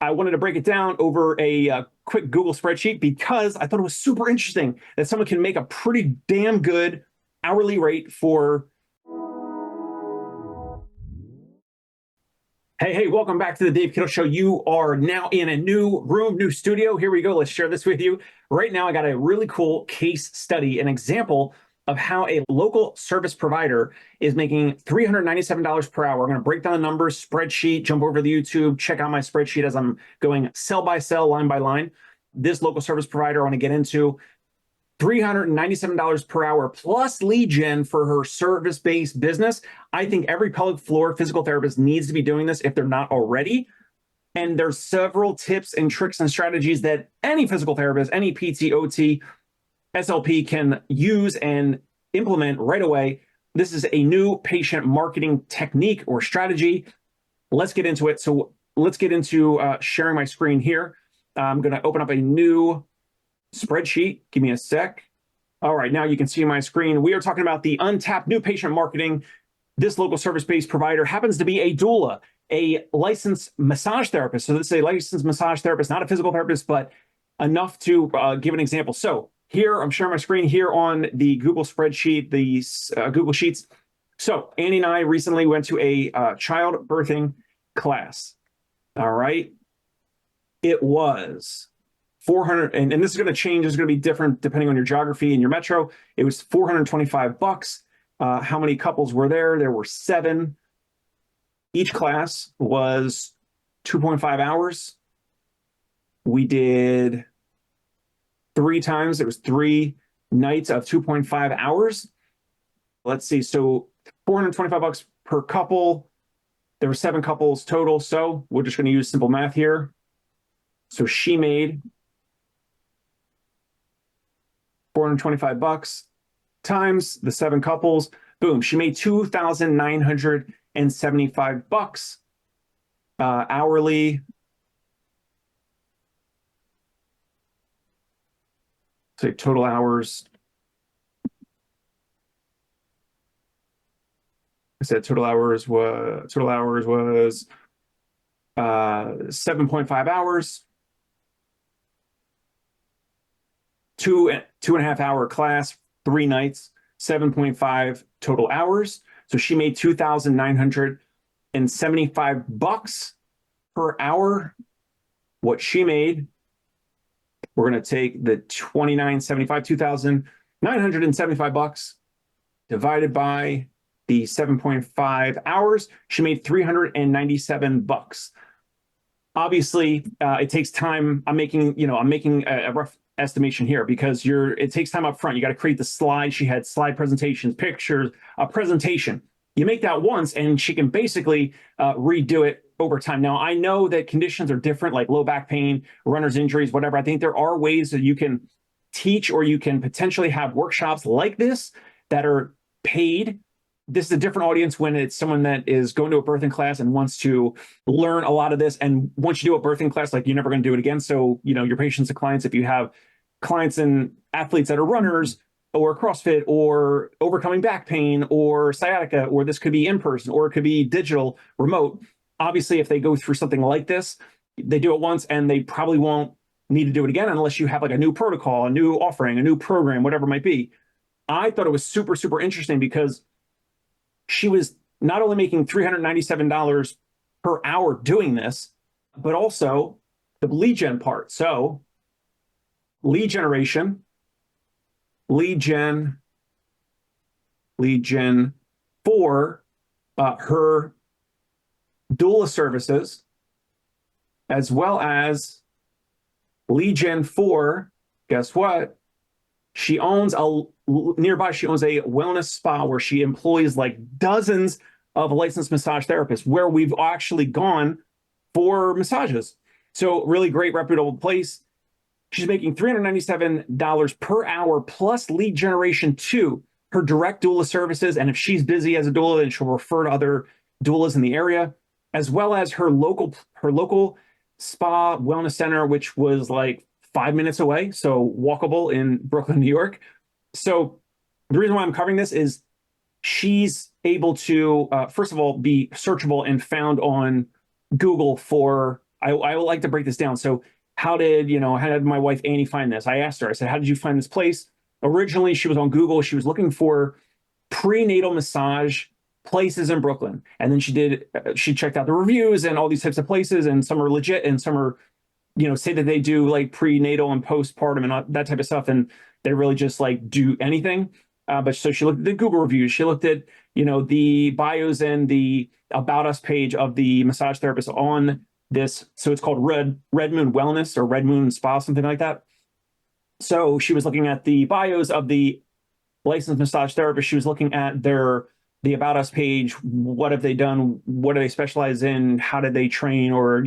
I wanted to break it down over a quick Google spreadsheet because I thought it was super interesting that someone can make a pretty damn good hourly rate for. Hey, welcome back to the Dave Kittle Show. You are now in a new room, new studio. Here we go. Let's share this with you. Right now, I got a really cool case study, an example of how a local service provider is making $397 per hour. I'm going to break down the numbers, spreadsheet, jump over to YouTube, check out my spreadsheet as I'm going cell by cell, line by line. This local service provider I want to get into. $397 per hour plus lead gen for her service-based business. I think every pelvic floor physical therapist needs to be doing this if they're not already. And there's several tips and tricks and strategies that any physical therapist, any PT, OT, SLP can use and implement right away. This is a new patient marketing technique or strategy. Let's get into it. So let's get into sharing my screen here. I'm going to open up a new spreadsheet. Give me a sec. All right, now you can see my screen. We are talking about the Untapped new patient marketing. This local service-based provider happens to be a doula, a licensed massage therapist. So this is a licensed massage therapist, not a physical therapist, but enough to give an example. So here, I'm sharing my screen here on the Google spreadsheet, the Google Sheets. So Annie and I recently went to a child birthing class. All right. It was 400, and this is going to change. It's going to be different depending on your geography and your metro. It was $425. How many couples were there? There were 7. Each class was 2.5 hours. We did 3 times. It was 3 nights of 2.5 hours. Let's see. So $425 per couple. There were 7 couples total. So we're just going to use simple math here. So she made $425 times the 7 couples. Boom. She made $2,975 hourly. Say total hours. I said total hours was 7.5 hours. 2.5 hour class, 3 nights, 7.5 total hours. So she made $2,975 per hour. What she made, we're going to take the $2,975 divided by the 7.5 hours. She made $397. Obviously, it takes time. I'm making a rough estimation here because it takes time up front. You got to create the slide. She had slide presentations, pictures, a presentation. You make that once and she can basically redo it over time. Now, I know that conditions are different, like low back pain, runner's injuries, whatever. I think there are ways that you can teach or you can potentially have workshops like this that are paid. This is a different audience when it's someone that is going to a birthing class and wants to learn a lot of this. And once you do a birthing class, like you're never going to do it again. So, your patients and clients, if you have clients and athletes that are runners or CrossFit or overcoming back pain or sciatica, or this could be in person or it could be digital, remote. Obviously, if they go through something like this, they do it once and they probably won't need to do it again unless you have like a new protocol, a new offering, a new program, whatever it might be. I thought it was super, super interesting because she was not only making $397 per hour doing this, but also the lead gen part. So lead generation, lead gen for her doula services, as well as lead gen for, guess what? She owns nearby, she owns a wellness spa where she employs like dozens of licensed massage therapists where we've actually gone for massages. So really great, reputable place. She's making $397 per hour plus lead generation to her direct doula services. And if she's busy as a doula, then she'll refer to other doulas in the area, as well as her local spa wellness center, which was like 5 minutes away, so walkable in Brooklyn, New York. So the reason why I'm covering this is she's able to, first of all, be searchable and found on Google for I would like to break this down. So how did my wife Annie find this? I asked her, I said, how did you find this place? Originally, she was on Google. She was looking for prenatal massage places in Brooklyn. And then she checked out the reviews and all these types of places, and some are legit and some are, say that they do like prenatal and postpartum and all that type of stuff. And they really just like do anything. But so she looked at the Google reviews. She looked at, the bios and the About Us page of the massage therapist on this. So it's called Red Moon Wellness or Red Moon Spa, something like that. So she was looking at the bios of the licensed massage therapist. She was looking at the About Us page. What have they done? What do they specialize in? How did they train, or,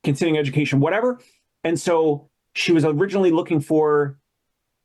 continuing education, whatever. And so she was originally looking for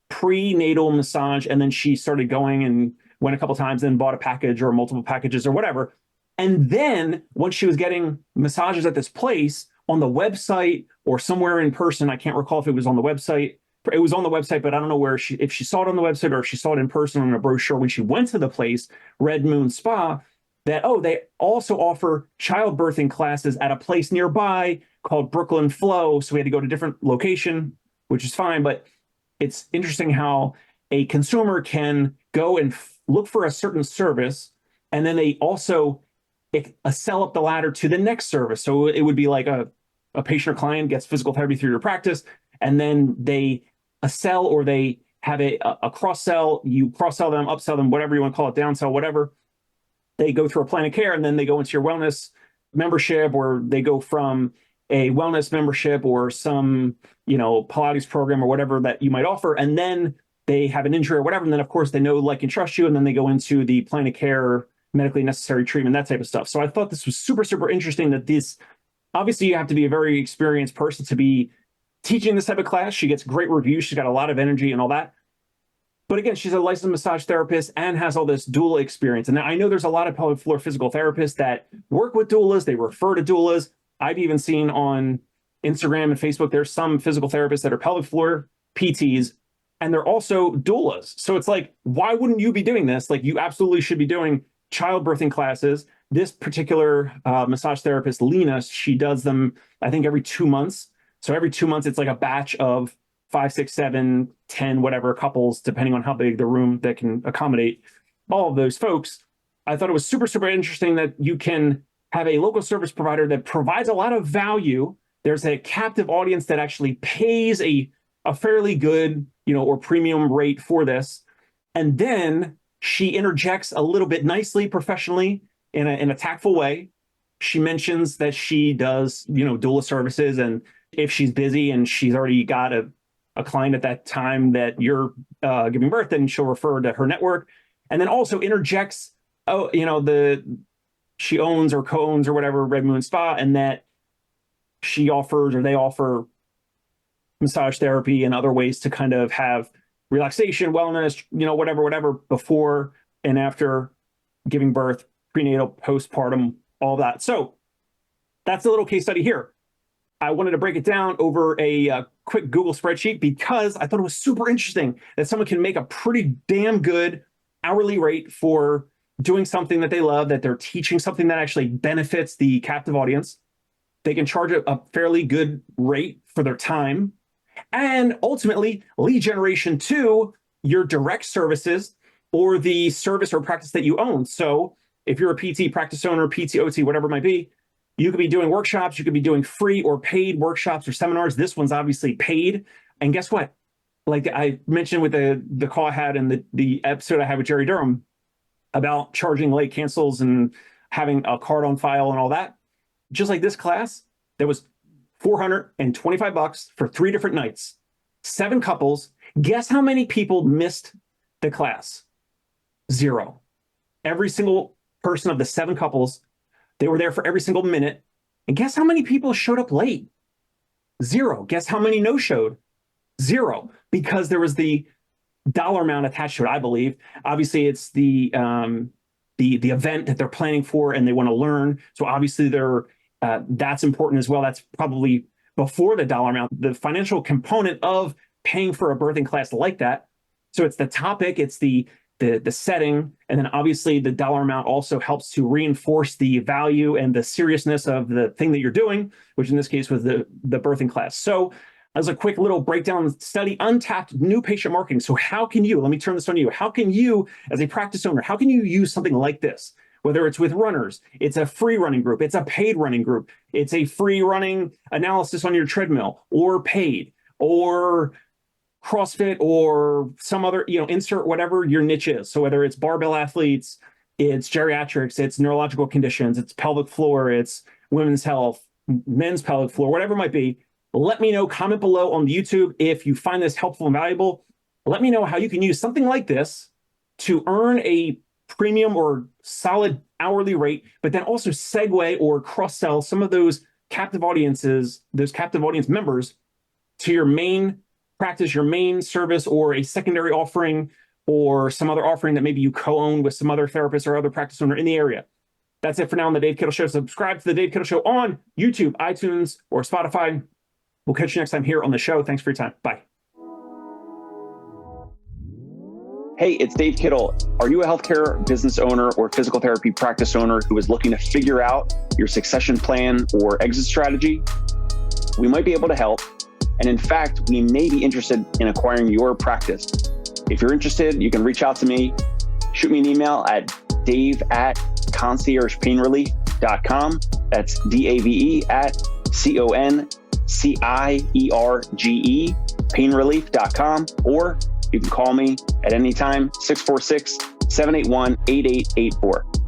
prenatal massage, and then she started going and went a couple times, then bought a package or multiple packages or whatever. And then once she was getting massages at this place on the website or somewhere in person, I can't recall if it was on the website. It was on the website, but I don't know if she saw it on the website or if she saw it in person on a brochure when she went to the place, Red Moon Spa, that, they also offer childbirthing classes at a place nearby called Brooklyn Flow. So we had to go to a different location, which is fine. But it's interesting how a consumer can go and look for a certain service, and then they also sell up the ladder to the next service. So it would be like a patient or client gets physical therapy through your practice, and then they sell, or they have a cross-sell. You cross-sell them, upsell them, whatever you want to call it, downsell, whatever. They go through a plan of care, and then they go into your wellness membership, or they go from a wellness membership or some, Pilates program or whatever that you might offer. And then they have an injury or whatever. And then, of course, they know, like, and trust you. And then they go into the plan of care, medically necessary treatment, that type of stuff. So I thought this was super, super interesting that obviously you have to be a very experienced person to be teaching this type of class. She gets great reviews. She's got a lot of energy and all that. But again, she's a licensed massage therapist and has all this doula experience. And I know there's a lot of pelvic floor physical therapists that work with doulas. They refer to doulas. I've even seen on Instagram and Facebook, there's some physical therapists that are pelvic floor PTs, and they're also doulas. So it's like, why wouldn't you be doing this? Like, you absolutely should be doing childbirthing classes. This particular massage therapist, Lena, she does them, I think, every 2 months. So every 2 months, it's like a batch of 5, 6, 7, 10, whatever couples, depending on how big the room that can accommodate all of those folks. I thought it was super, super interesting that you can have a local service provider that provides a lot of value. There's a captive audience that actually pays a fairly good, or premium rate for this. And then she interjects a little bit nicely, professionally, in a tactful way. She mentions that she does, doula services, and if she's busy and she's already got a client at that time that you're giving birth, then she'll refer to her network. And then also interjects, she owns or co-owns or whatever Red Moon Spa, and that she offers, or they offer, massage therapy and other ways to kind of have relaxation, wellness, whatever, before and after giving birth, prenatal, postpartum, all that. So that's a little case study here. I wanted to break it down over a quick Google spreadsheet because I thought it was super interesting that someone can make a pretty damn good hourly rate for doing something that they love, that they're teaching something that actually benefits the captive audience. They can charge a fairly good rate for their time. And ultimately, lead generation to your direct services or the service or practice that you own. So if you're a PT practice owner, PT, OT, whatever it might be, you could be doing workshops, you could be doing free or paid workshops or seminars. This one's obviously paid. And guess what? Like I mentioned with the call I had and the episode I had with Jerry Durham about charging late cancels and having a card on file and all that. Just like this class, there was $425 for 3 different nights, 7 couples. Guess how many people missed the class? 0. Every single person of the 7 couples, they were there for every single minute. And guess how many people showed up late? 0. Guess how many no-showed? 0. Because there was the dollar amount attached to it, I believe. Obviously, it's the event that they're planning for and they want to learn. So obviously, that's important as well. That's probably before the dollar amount, the financial component of paying for a birthing class like that. So it's the topic, it's the the setting, and then obviously the dollar amount also helps to reinforce the value and the seriousness of the thing that you're doing, which in this case was the birthing class. So as a quick little breakdown study, Untapped new patient marketing. So how can you, let me turn this on you, how can you as a practice owner, how can you use something like this? Whether it's with runners, it's a free running group, it's a paid running group, it's a free running analysis on your treadmill, or paid, or CrossFit, or some other, insert whatever your niche is. So whether it's barbell athletes, it's geriatrics, it's neurological conditions, it's pelvic floor, it's women's health, men's pelvic floor, whatever it might be, let me know, comment below on the YouTube if you find this helpful and valuable. Let me know how you can use something like this to earn a premium or solid hourly rate, but then also segue or cross-sell some of those captive audiences, those captive audience members to your main practice, your main service, or a secondary offering, or some other offering that maybe you co-own with some other therapist or other practice owner in the area. That's it for now on The Dave Kittle Show. Subscribe to The Dave Kittle Show on YouTube, iTunes, or Spotify. We'll catch you next time here on the show. Thanks for your time. Bye. Hey, it's Dave Kittle. Are you a healthcare business owner or physical therapy practice owner who is looking to figure out your succession plan or exit strategy? We might be able to help. And in fact, we may be interested in acquiring your practice. If you're interested, you can reach out to me. Shoot me an email at dave@conciergepainrelief.com. That's DAVE at CONCIERGE painrelief.com, or you can call me at any time, 646-781-8884.